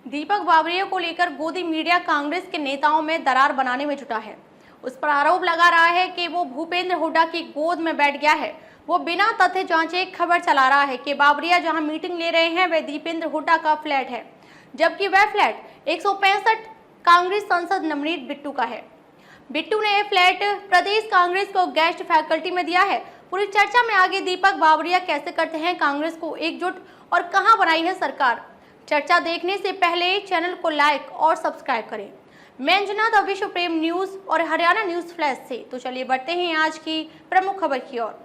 दीपक बावरिया को लेकर गोदी मीडिया कांग्रेस के नेताओं में दरार बनाने में जुटा है। उस पर आरोप लगा रहा है कि वो भूपेंद्र हुड्डा की गोद में बैठ गया है। वो बिना तथ्य जांचे खबर चला रहा है कि बावरिया जहां मीटिंग ले रहे हैं वह दीपेंद्र हुड्डा का फ्लैट है, जबकि वह फ्लैट 165 कांग्रेस सांसद नवनीत बिट्टू का है। बिट्टू ने यह फ्लैट प्रदेश कांग्रेस को गेस्ट फैकल्टी में दिया है। पूरी चर्चा में आगे दीपक बावरिया कैसे करते हैं कांग्रेस को एकजुट और कहां बनाई है सरकार। चर्चा देखने से पहले चैनल को लाइक और सब्सक्राइब करें। मैं अंजना द विश्व प्रेम न्यूज और हरियाणा न्यूज फ्लैश से। तो चलिए बढ़ते हैं आज की प्रमुख खबर की ओर।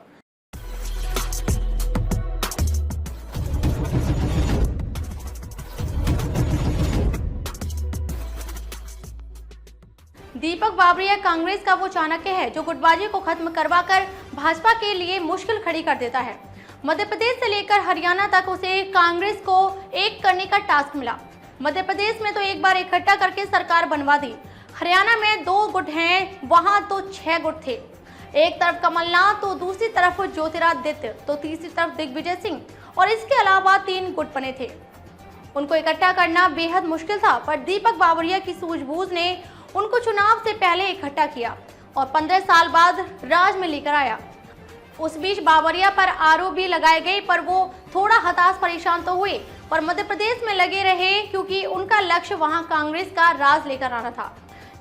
दीपक बावरिया कांग्रेस का वो चाणक्य है जो गुटबाजी को खत्म करवाकर भाजपा के लिए मुश्किल खड़ी कर देता है। मध्य प्रदेश से लेकर हरियाणा तक उसे कांग्रेस को एक करने का टास्क मिला। मध्य प्रदेश में तो एक बार इकट्ठा करके सरकार बनवा दी। हरियाणा में 2 गुट हैं, वहां तो 6 गुट थे। एक तरफ कमलनाथ तो दूसरी तरफ ज्योतिरादित्य तो तीसरी तरफ दिग्विजय सिंह और इसके अलावा 3 गुट बने थे। उनको इकट्ठा करना बेहद मुश्किल था, पर दीपक बावरिया की सूझबूझ ने उनको चुनाव से पहले इकट्ठा किया और 15 साल बाद राज में लेकर आया। उस बीच बावरिया पर आरोप भी लगाए गए, पर वो थोड़ा हताश परेशान तो हुए, पर मध्य प्रदेश में लगे रहे क्योंकि उनका लक्ष्य वहां कांग्रेस का राज लेकर आना था,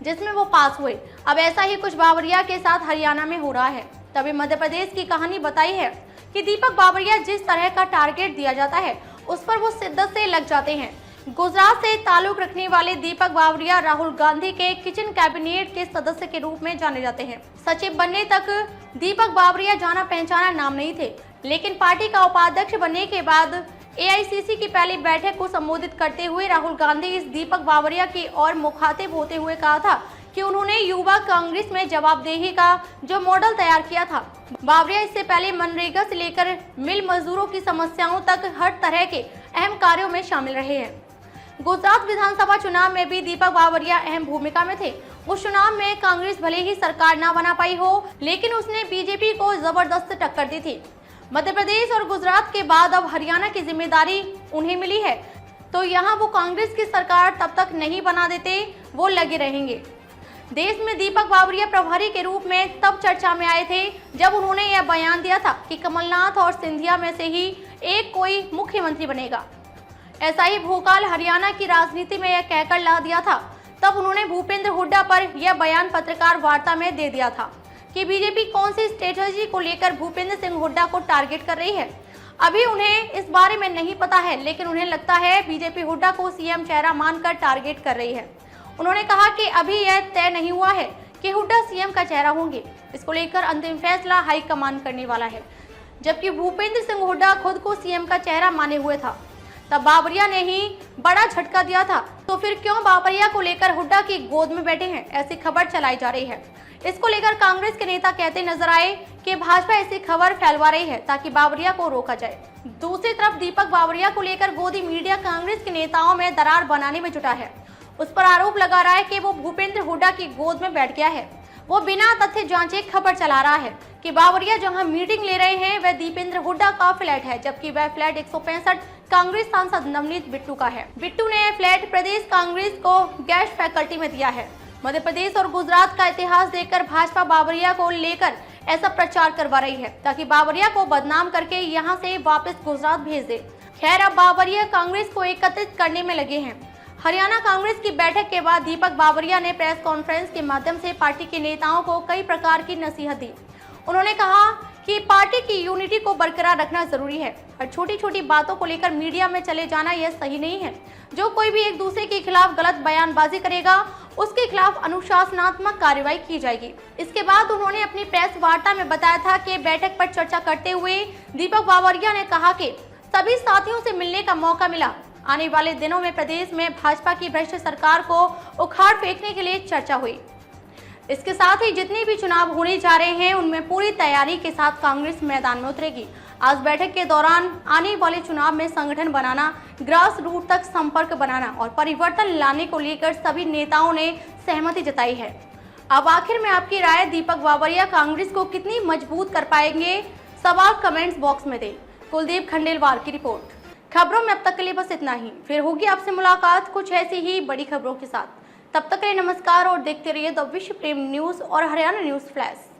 जिसमें वो पास हुए। अब ऐसा ही कुछ बावरिया के साथ हरियाणा में हो रहा है। तभी मध्य प्रदेश की कहानी बताई है कि दीपक बावरिया जिस तरह का टारगेट दिया जाता है उस पर वो शिद्दत से लग जाते हैं। गुजरात से ताल्लुक रखने वाले दीपक बावरिया राहुल गांधी के किचन कैबिनेट के सदस्य के रूप में जाने जाते हैं। सचिव बनने तक दीपक बावरिया जाना पहचाना नाम नहीं थे, लेकिन पार्टी का उपाध्यक्ष बनने के बाद एआईसीसी की पहली बैठक को संबोधित करते हुए राहुल गांधी इस दीपक बावरिया की ओर मुखातिब होते हुए कहा था कि उन्होंने युवा कांग्रेस में जवाबदेही का जो मॉडल तैयार किया था। बावरिया इससे पहले मनरेगा से लेकर मिल मजदूरों की समस्याओं तक हर तरह के अहम कार्यों में शामिल रहे हैं। गुजरात विधानसभा चुनाव में भी दीपक बावरिया अहम भूमिका में थे। उस चुनाव में कांग्रेस भले ही सरकार ना बना पाई हो, लेकिन उसने बीजेपी को जबरदस्त टक्कर दी थी। मध्य प्रदेश और गुजरात के बाद अब हरियाणा की जिम्मेदारी उन्हें मिली है, तो यहाँ वो कांग्रेस की सरकार तब तक नहीं बना देते, वो लगे रहेंगे। देश में दीपक बावरिया प्रभारी के रूप में तब चर्चा में आए थे जब उन्होंने यह बयान दिया था कि कमलनाथ और सिंधिया में से ही एक कोई मुख्यमंत्री बनेगा। ऐसा ही भोकाल हरियाणा की राजनीति में यह कहकर ला दिया था। तब उन्होंने भूपेंद्र हुड्डा पर यह बयान पत्रकार वार्ता में दे दिया था कि बीजेपी कौन सी स्ट्रेटजी को लेकर भूपेंद्र सिंह हुड्डा को टारगेट कर रही है। अभी उन्हें इस बारे में नहीं पता है, लेकिन उन्हें लगता है बीजेपी हुड्डा को सीएम चेहरा मानकर टारगेट कर रही है। उन्होंने कहा कि अभी यह तय नहीं हुआ है कि हुड्डा सीएम का चेहरा होंगे। इसको लेकर अंतिम फैसला हाईकमान करने वाला है, जबकि भूपेंद्र सिंह हुड्डा खुद को सीएम का चेहरा माने हुए था। तब बावरिया ने ही बड़ा झटका दिया था। तो फिर क्यों बावरिया को लेकर हुड्डा की गोद में बैठे हैं, ऐसी खबर चलाई जा रही है। इसको लेकर कांग्रेस के नेता कहते नजर आए कि भाजपा ऐसी खबर फैलवा रही है ताकि बावरिया को रोका जाए। दूसरी तरफ दीपक बावरिया को लेकर गोदी मीडिया कांग्रेस के नेताओं में दरार बनाने में जुटा है। उस पर आरोप लगा रहा है कि वो भूपेंद्र हुड्डा की गोद में बैठ गया है। वो बिना तथ्य जांचे खबर चला रहा है कि बावरिया जहां मीटिंग ले रहे हैं वह दीपेंद्र हुड्डा का फ्लैट है, जबकि वह फ्लैट 165 कांग्रेस सांसद नवनीत बिट्टू का है। बिट्टू ने यह फ्लैट प्रदेश कांग्रेस को गेस्ट फैकल्टी में दिया है। मध्य प्रदेश और गुजरात का इतिहास देखकर भाजपा बावरिया को लेकर ऐसा प्रचार करवा रही है ताकि बावरिया को बदनाम करके यहां से वापस गुजरात भेज दे। खैर, अब बावरिया कांग्रेस को एकत्रित करने में लगे हैं। हरियाणा कांग्रेस की बैठक के बाद दीपक बावरिया ने प्रेस कॉन्फ्रेंस के माध्यम से पार्टी के नेताओं को कई प्रकार की नसीहत दी। उन्होंने कहा कि पार्टी की यूनिटी को बरकरार रखना जरूरी है और छोटी छोटी बातों को लेकर मीडिया में चले जाना यह सही नहीं है। जो कोई भी एक दूसरे के खिलाफ गलत बयानबाजी करेगा उसके खिलाफ अनुशासनात्मक कार्रवाई की जाएगी। इसके बाद उन्होंने अपनी प्रेस वार्ता में बताया था कि बैठक पर चर्चा करते हुए दीपक बावरिया ने कहा कि सभी साथियों से मिलने का मौका मिला। आने वाले दिनों में प्रदेश में भाजपा की भ्रष्ट सरकार को उखाड़ फेंकने के लिए चर्चा हुई। इसके साथ ही जितने भी चुनाव होने जा रहे हैं उनमें पूरी तैयारी के साथ कांग्रेस मैदान में उतरेगी। आज बैठक के दौरान आने वाले चुनाव में संगठन बनाना, ग्रास रूट तक संपर्क बनाना और परिवर्तन लाने को लेकर सभी नेताओं ने सहमति जताई है। अब आखिर में आपकी राय, दीपक बावरिया कांग्रेस को कितनी मजबूत कर पाएंगे? सवाल कमेंट्स बॉक्स में दें। कुलदीप खंडेलवाल की रिपोर्ट। खबरों में अब तक के लिए बस इतना ही। फिर होगी आपसे मुलाकात कुछ ऐसी ही बड़ी खबरों के साथ। तब तक के लिए नमस्कार और देखते रहिए द विश्व प्रेम न्यूज और हरियाणा न्यूज फ्लैश।